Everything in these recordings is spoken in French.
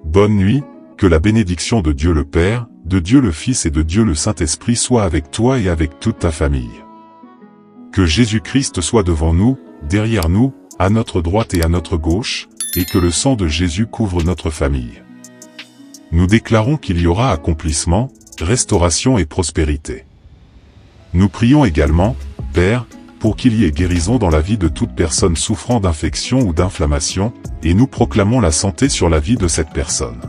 Bonne nuit, que la bénédiction de Dieu le Père, de Dieu le Fils et de Dieu le Saint-Esprit soit avec toi et avec toute ta famille. Que Jésus-Christ soit devant nous, derrière nous, à notre droite et à notre gauche, et que le sang de Jésus couvre notre famille. Nous déclarons qu'il y aura accomplissement, restauration et prospérité. Nous prions également, Père, pour qu'il y ait guérison dans la vie de toute personne souffrant d'infection ou d'inflammation, et nous proclamons la santé sur la vie de cette personne.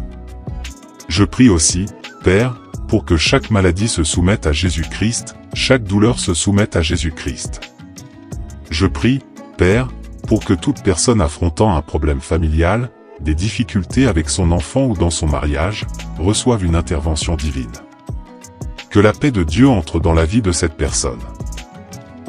Je prie aussi, Père, pour que chaque maladie se soumette à Jésus-Christ, chaque douleur se soumette à Jésus-Christ. Je prie, Père, pour que toute personne affrontant un problème familial, des difficultés avec son enfant ou dans son mariage, reçoive une intervention divine. Que la paix de Dieu entre dans la vie de cette personne.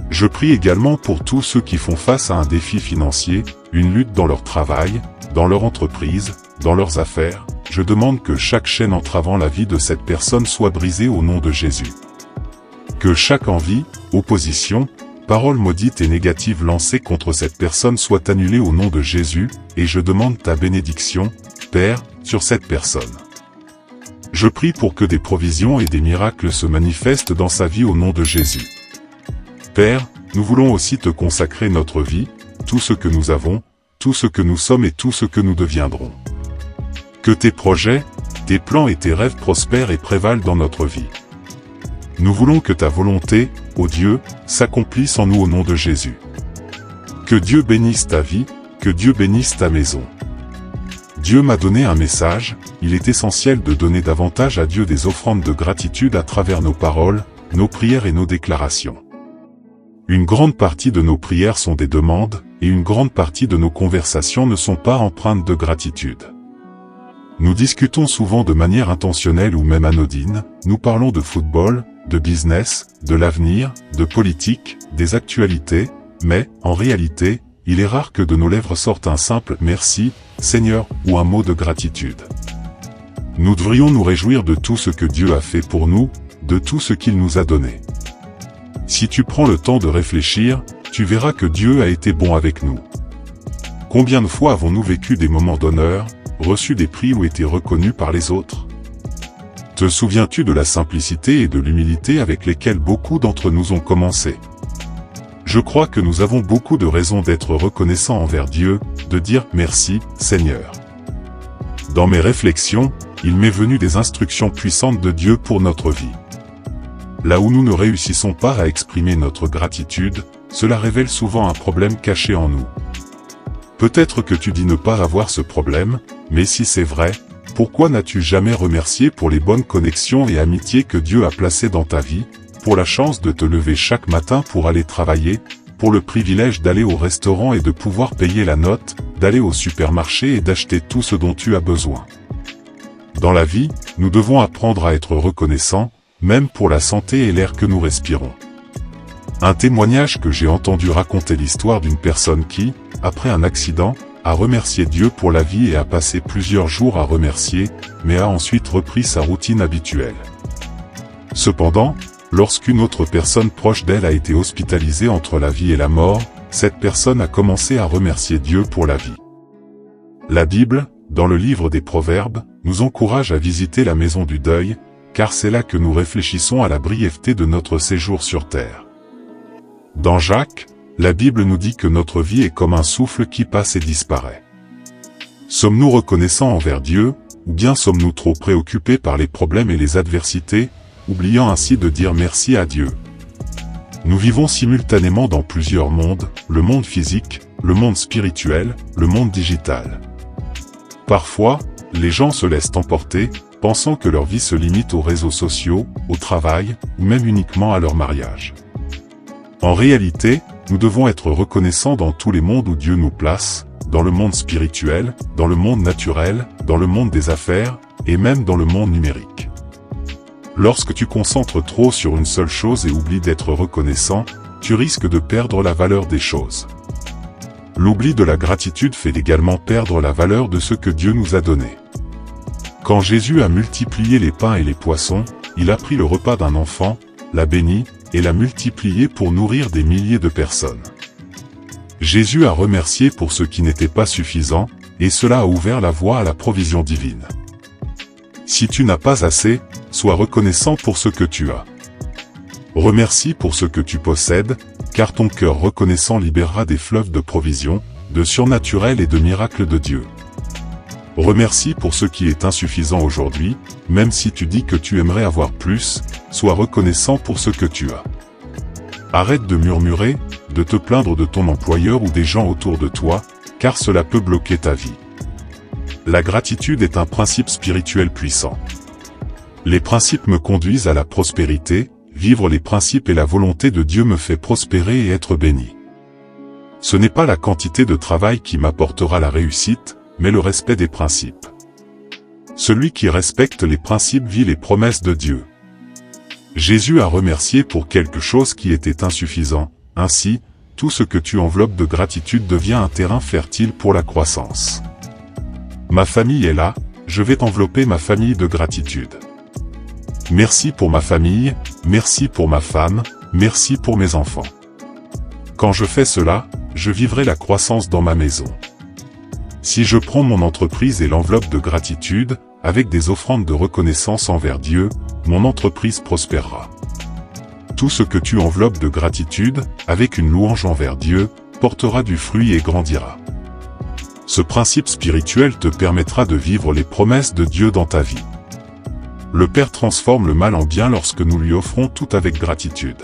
Je prie également pour tous ceux qui font face à un défi financier, une lutte dans leur travail, dans leur entreprise, dans leurs affaires. Je demande que chaque chaîne entravant la vie de cette personne soit brisée au nom de Jésus. Que chaque envie, opposition, parole maudite et négative lancée contre cette personne soit annulée au nom de Jésus, et je demande ta bénédiction, Père, sur cette personne. Je prie pour que des provisions et des miracles se manifestent dans sa vie au nom de Jésus. Père, nous voulons aussi te consacrer notre vie, tout ce que nous avons, tout ce que nous sommes et tout ce que nous deviendrons. Que tes projets, tes plans et tes rêves prospèrent et prévalent dans notre vie. Nous voulons que ta volonté, ô Dieu, s'accomplisse en nous au nom de Jésus. Que Dieu bénisse ta vie, que Dieu bénisse ta maison. Dieu m'a donné un message, il est essentiel de donner davantage à Dieu des offrandes de gratitude à travers nos paroles, nos prières et nos déclarations. Une grande partie de nos prières sont des demandes, et une grande partie de nos conversations ne sont pas empreintes de gratitude. Nous discutons souvent de manière intentionnelle ou même anodine, nous parlons de football, de business, de l'avenir, de politique, des actualités, mais, en réalité, il est rare que de nos lèvres sorte un simple « merci, Seigneur » ou un mot de gratitude. Nous devrions nous réjouir de tout ce que Dieu a fait pour nous, de tout ce qu'il nous a donné. Si tu prends le temps de réfléchir, tu verras que Dieu a été bon avec nous. Combien de fois avons-nous vécu des moments d'honneur, reçu des prix ou été reconnus par les autres? Te souviens-tu de la simplicité et de l'humilité avec lesquelles beaucoup d'entre nous ont commencé? Je crois que nous avons beaucoup de raisons d'être reconnaissants envers Dieu, de dire « Merci, Seigneur ». Dans mes réflexions, il m'est venu des instructions puissantes de Dieu pour notre vie. Là où nous ne réussissons pas à exprimer notre gratitude, cela révèle souvent un problème caché en nous. Peut-être que tu dis ne pas avoir ce problème, mais si c'est vrai, pourquoi n'as-tu jamais remercié pour les bonnes connexions et amitiés que Dieu a placées dans ta vie, pour la chance de te lever chaque matin pour aller travailler, pour le privilège d'aller au restaurant et de pouvoir payer la note, d'aller au supermarché et d'acheter tout ce dont tu as besoin. Dans la vie, nous devons apprendre à être reconnaissants, même pour la santé et l'air que nous respirons. Un témoignage que j'ai entendu raconter l'histoire d'une personne qui, après un accident, a remercié Dieu pour la vie et a passé plusieurs jours à remercier, mais a ensuite repris sa routine habituelle. Cependant, lorsqu'une autre personne proche d'elle a été hospitalisée entre la vie et la mort, cette personne a commencé à remercier Dieu pour la vie. La Bible, dans le livre des Proverbes, nous encourage à visiter la maison du deuil, car c'est là que nous réfléchissons à la brièveté de notre séjour sur terre. Dans Jacques, la Bible nous dit que notre vie est comme un souffle qui passe et disparaît. Sommes-nous reconnaissants envers Dieu, ou bien sommes-nous trop préoccupés par les problèmes et les adversités, oubliant ainsi de dire merci à Dieu? Nous vivons simultanément dans plusieurs mondes, le monde physique, le monde spirituel, le monde digital. Parfois, les gens se laissent emporter, pensant que leur vie se limite aux réseaux sociaux, au travail, ou même uniquement à leur mariage. En réalité, nous devons être reconnaissants dans tous les mondes où Dieu nous place, dans le monde spirituel, dans le monde naturel, dans le monde des affaires, et même dans le monde numérique. Lorsque tu concentres trop sur une seule chose et oublies d'être reconnaissant, tu risques de perdre la valeur des choses. L'oubli de la gratitude fait également perdre la valeur de ce que Dieu nous a donné. Quand Jésus a multiplié les pains et les poissons, il a pris le repas d'un enfant, l'a béni, et l'a multiplié pour nourrir des milliers de personnes. Jésus a remercié pour ce qui n'était pas suffisant, et cela a ouvert la voie à la provision divine. Si tu n'as pas assez, sois reconnaissant pour ce que tu as. Remercie pour ce que tu possèdes, car ton cœur reconnaissant libérera des fleuves de provision, de surnaturel et de miracles de Dieu. Remercie pour ce qui est insuffisant aujourd'hui, même si tu dis que tu aimerais avoir plus, sois reconnaissant pour ce que tu as. Arrête de murmurer, de te plaindre de ton employeur ou des gens autour de toi, car cela peut bloquer ta vie. La gratitude est un principe spirituel puissant. Les principes me conduisent à la prospérité, vivre les principes et la volonté de Dieu me fait prospérer et être béni. Ce n'est pas la quantité de travail qui m'apportera la réussite, mais le respect des principes. Celui qui respecte les principes vit les promesses de Dieu. Jésus a remercié pour quelque chose qui était insuffisant, ainsi, tout ce que tu enveloppes de gratitude devient un terrain fertile pour la croissance. Ma famille est là, je vais envelopper ma famille de gratitude. Merci pour ma famille, merci pour ma femme, merci pour mes enfants. Quand je fais cela, je vivrai la croissance dans ma maison. Si je prends mon entreprise et l'enveloppe de gratitude, avec des offrandes de reconnaissance envers Dieu, mon entreprise prospérera. Tout ce que tu enveloppes de gratitude, avec une louange envers Dieu, portera du fruit et grandira. Ce principe spirituel te permettra de vivre les promesses de Dieu dans ta vie. Le Père transforme le mal en bien lorsque nous lui offrons tout avec gratitude.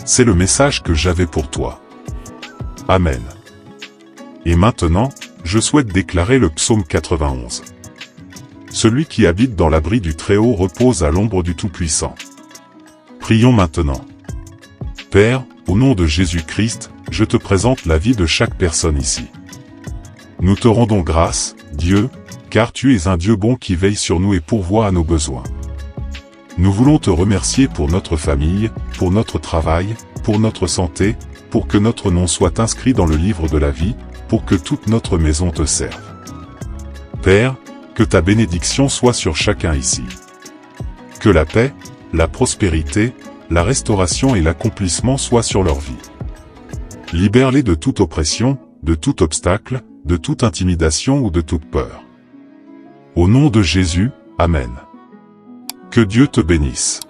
C'est le message que j'avais pour toi. Amen. Et maintenant, je souhaite déclarer le psaume 91. Celui qui habite dans l'abri du Très-Haut repose à l'ombre du Tout-Puissant. Prions maintenant. Père, au nom de Jésus-Christ, je te présente la vie de chaque personne ici. Nous te rendons grâce, Dieu, car tu es un Dieu bon qui veille sur nous et pourvoit à nos besoins. Nous voulons te remercier pour notre famille, pour notre travail, pour notre santé, pour que notre nom soit inscrit dans le livre de la vie, pour que toute notre maison te serve. Père, que ta bénédiction soit sur chacun ici. Que la paix, la prospérité, la restauration et l'accomplissement soient sur leur vie. Libère-les de toute oppression, de tout obstacle, de toute intimidation ou de toute peur. Au nom de Jésus, Amen. Que Dieu te bénisse.